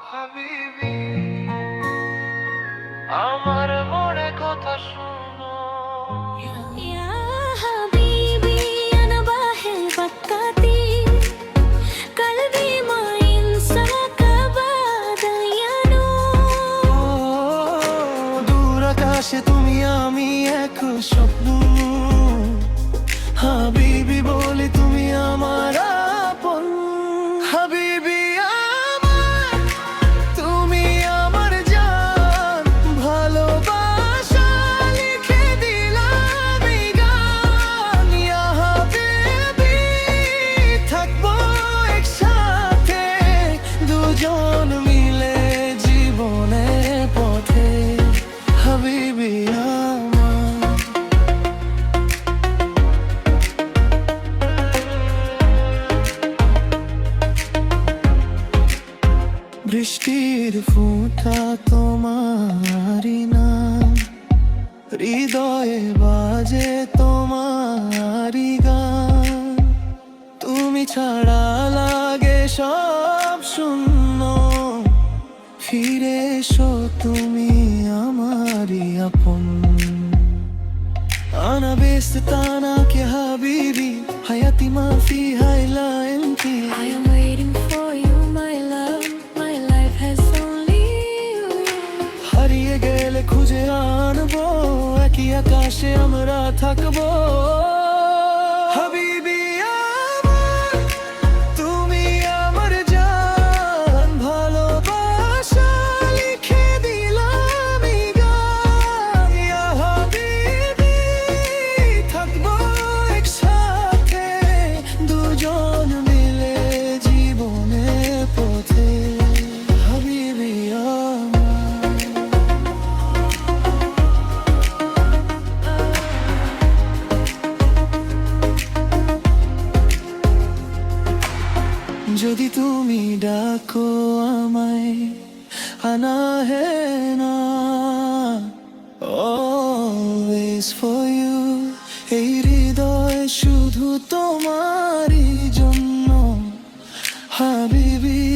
হাবিবি আমার মনে কথা শুনো يا حبيبي أنا بحبك كتير قلبي ما ينساك أبدا يا نور দূর আকাশে তুমি আমি এক স্বপ্ন হাবিবি বলে তুমি আমার আপন হাবিবি আমার তুমি আমার জান ভালোবাসা লিখে দিলাম এই গান ইয়া হাবিবি থাকবো একসাথে দুজন মিলে জীবনের পথে হাবিবি আমার বৃষ্টির ফোঁটা তোমারি নাম হৃদয়ে বাজে তোমারি গান তুমি ছাড়া লাগে সব শূন্য ফিরে এসো তুমি আমারই আপন أنا بستناك يا حبيبي حياتي ما فيها إلا أنتي I am waiting for you my love my life has only you হারিয়ে গেলে খুঁজে আনবো একই আকাশে আমরা থাকবো হাবিবি আমার তুমি আমার জান ভালোবাসা লিখে দিলাম এই গান ইয়া হাবিবি থাকবো একসাথে দুজন মিলে জীবনের পথে হাবিবি আমার যদি তুমি ডাকো আমায় আনা হে না always for you এই হৃদয় শুধু তোমারই জন্য হাবিবি